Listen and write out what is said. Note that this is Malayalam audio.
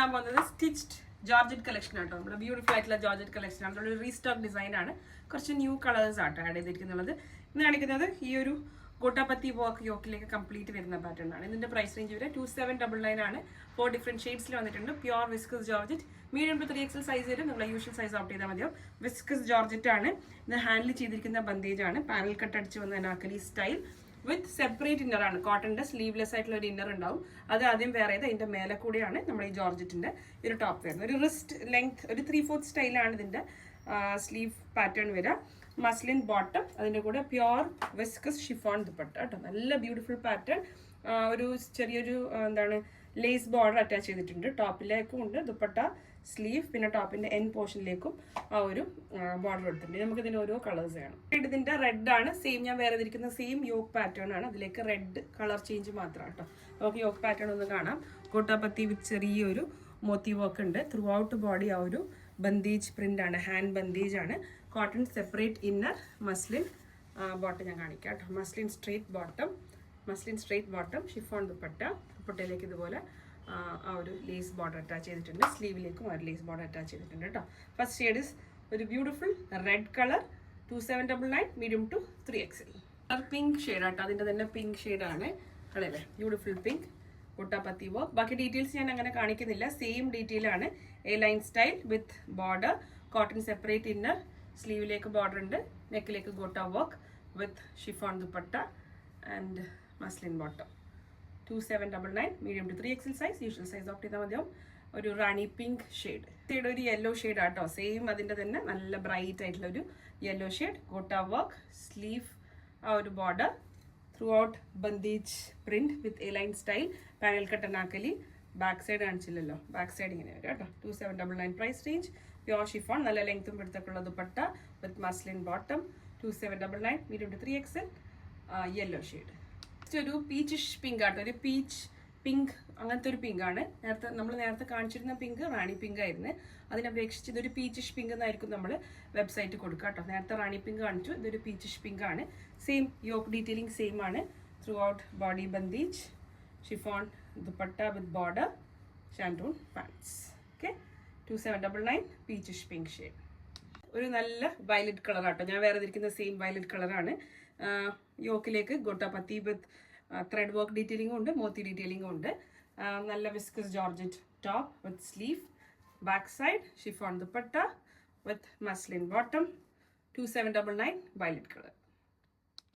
കാണാൻ പോകുന്നത് സ്റ്റിച്ച്ഡ് ജോർജറ്റ് കളക്ഷൻ ആട്ടോ. നമ്മുടെ ബ്യൂട്ടിഫുൾ ആയിട്ടുള്ള ജോർജറ്റ് കളക്ഷൻ ആണ്. ഒരു റീസ്റ്റോക്ക് ഡിസൈൻ ആണ്. കുറച്ച് ന്യൂ കളേഴ്സ് ആട്ടോ ആഡ് ചെയ്തിരിക്കുന്നത്. ഇന്ന് കാണിക്കുന്നത് ഈ ഒരു ഗോട്ടാപത്തി വർക്ക് യോക്കിലേക്ക് കംപ്ലീറ്റ് വരുന്ന പാറ്റേൺ ആണ്. ഇതിന്റെ പ്രൈസ് റേഞ്ച് വരെ 2799 ആണ്. 4 ഡിഫറെന്റ് ഷെയ്ഡ്സിൽ വന്നിട്ടുണ്ട്. Pure viscose georgette, medium to 3XL size വരും. നിങ്ങളുടെ യൂഷ്വൽ സൈസ് ഓപ്റ്റ് ചെയ്താൽ മതിയോ. വിസ്കസ് ജോർജറ്റ് ആണ്. ഇത് ഹാൻഡിൽ ചെയ്തിരിക്കുന്ന ബന്ദേജ് ആണ്. പാനൽ കട്ട് അടിച്ച് വന്ന അനാർക്കലി സ്റ്റൈൽ വിത്ത് സെപ്പറേറ്റ് ഇന്നർ ആണ്. കോട്ടന്റെ സ്ലീവ്ലെസ് ആയിട്ടുള്ള ഒരു ഇന്നർ ഉണ്ടാവും. അത് ആദ്യം വേറെ ചെയ്ത് അതിന്റെ മേലെ കൂടിയാണ് നമ്മൾ ഈ ജോർജറ്റിന്റെ ഒരു ടോപ്പ് വരുന്നത്. ഒരു റിസ്റ്റ് ലെങ്ത് ഒരു 3/4 സ്റ്റൈലാണ് ഇതിന്റെ സ്ലീവ് പാറ്റേൺ വരിക. മസ്ലിൻ ബോട്ടം, അതിന്റെ കൂടെ പ്യോർ വിസ്കസ് ഷിഫോൺ ദുപ്പട്ട കേട്ടോ. നല്ല ബ്യൂട്ടിഫുൾ പാറ്റേൺ. ഒരു ചെറിയൊരു എന്താണ് ലേസ് ബോർഡർ അറ്റാച്ച് ചെയ്തിട്ടുണ്ട്. ടോപ്പിലേക്കും ഉണ്ട് ദുപ്പട്ട, സ്ലീവ്, പിന്നെ ടോപ്പിന്റെ എൻ പോർഷനിലേക്കും ആ ഒരു ബോർഡർ എടുത്തിട്ടുണ്ട്. നമുക്ക് ഇതിന് ഓരോ കളേഴ്സ് വേണം. ഇതിന്റെ റെഡ് ആണ്. സെയിം ഞാൻ വേറെ ഇരിക്കുന്ന സെയിം യോക്ക് പാറ്റേൺ ആണ്. അതിലേക്ക് റെഡ് കളർ ചേഞ്ച് മാത്രം കേട്ടോ. നമുക്ക് യോക്ക് പാറ്റേൺ ഒന്ന് കാണാം. ഗോട്ടാപത്തി വിത്ത് ചെറിയൊരു മോത്തി വർക്ക് ഉണ്ട്. ത്രൂ ഔട്ട് ബോഡി ആ ഒരു ബന്ദേജ് പ്രിന്റ് ആണ്. ഹാൻഡ് ബന്ദേജ് ആണ്. Cotton separate inner, muslin bottom ഞാൻ കാണിക്കാം കേട്ടോ. Muslin straight bottom, chiffon dupatta. ദുപ്പട്ടയിലേക്ക് ഇതുപോലെ ആ ഒരു ലേസ് ബോർഡർ അറ്റാച്ച് ചെയ്തിട്ടുണ്ട്. സ്ലീവിലേക്കും ആ ഒരു ലേസ് ബോർഡർ അറ്റാച്ച് ചെയ്തിട്ടുണ്ട് കേട്ടോ. ഫസ്റ്റ് ഷെയ്ഡ് ഇസ് ഒരു beautiful red colour, 2799, medium to 3XL. Pink shade ആട്ടോ. അതിൻ്റെ തന്നെ പിങ്ക് ഷെയ്ഡാണ്. കളയല്ലേ, ബ്യൂട്ടിഫുൾ പിങ്ക്. ഗോട്ടാപത്തി വർക്ക്. ബാക്കി ഡീറ്റെയിൽസ് ഞാൻ അങ്ങനെ കാണിക്കുന്നില്ല. സെയിം ഡീറ്റെയിൽ ആണ്. A line style with border, cotton separate inner, സ്ലീവിലേക്ക് ബോർഡർ ഉണ്ട്, നെക്കിലേക്ക് gota work with chiffon dupatta and muslin bottom. 2799, medium to 3XL size. Usual size opt ചെയ്താൽ മതിയാവും. ഒരു റാണി പിങ്ക് ഷെയ്ഡ്. ഒരു യെല്ലോ ഷെയ്ഡ് ആട്ടോ. സെയിം അതിൻ്റെ തന്നെ നല്ല ബ്രൈറ്റ് ആയിട്ടുള്ള ഒരു yellow shade. Gota work, sleeve ആ ഒരു border, throughout bandhej print with A line style, panel cut anarkali. Back side കാണിച്ചില്ലല്ലോ, ബാക്ക് സൈഡ് ഇങ്ങനെ വരും കേട്ടോ. 2799 പ്രൈസ് റേഞ്ച്. പ്യോർ ഷിഫോൺ, നല്ല ലെങ്ത്തും പിടുത്തൊക്കെയുള്ള dupatta with muslin bottom. 2799, medium to 3XL. Yellow shade. ഒരു പീച്ചിഷ് പിങ്ക് ആട്ടോ. ഒരു പീച്ച് പിങ്ക്, അങ്ങനത്തെ ഒരു പിങ്ക് ആണ്. നമ്മൾ നേരത്തെ കാണിച്ചിരുന്ന പിങ്ക് റാണി പിങ്ക് ആയിരുന്നു. അതിനപേക്ഷിച്ച് ഇതൊരു പീച്ചിഷ് പിങ്ക് എന്നായിരിക്കും നമ്മൾ വെബ്സൈറ്റ് കൊടുക്കുക കേട്ടോ. നേരത്തെ റാണി പിങ്ക് കാണിച്ചു, ഇതൊരു പീച്ചിഷ് പിങ്ക് ആണ്. സെയിം യോക്ക് ഡീറ്റെയിലിംഗ് സെയിം ആണ്. Throughout body bandhej, chiffon dupatta with border, shantoon pants. Okay, 2799, peachish pink shade. ഒരു നല്ല വയലറ്റ് കളർ ആട്ടോ. ഞാൻ വേറെ ഇരിക്കുന്ന സെയിം വയലറ്റ് കളറാണ്. യോക്കിലേക്ക് ഗോട്ടാപത്തി വിത്ത് ത്രെഡ് വർക്ക് ഡീറ്റെയിലിംഗും ഉണ്ട്, മോത്തി ഡീറ്റെയിലിംഗും ഉണ്ട്. നല്ല viscose georgette top with sleeve, back side chiffon dupatta with muslin bottom. 2799, violet colour.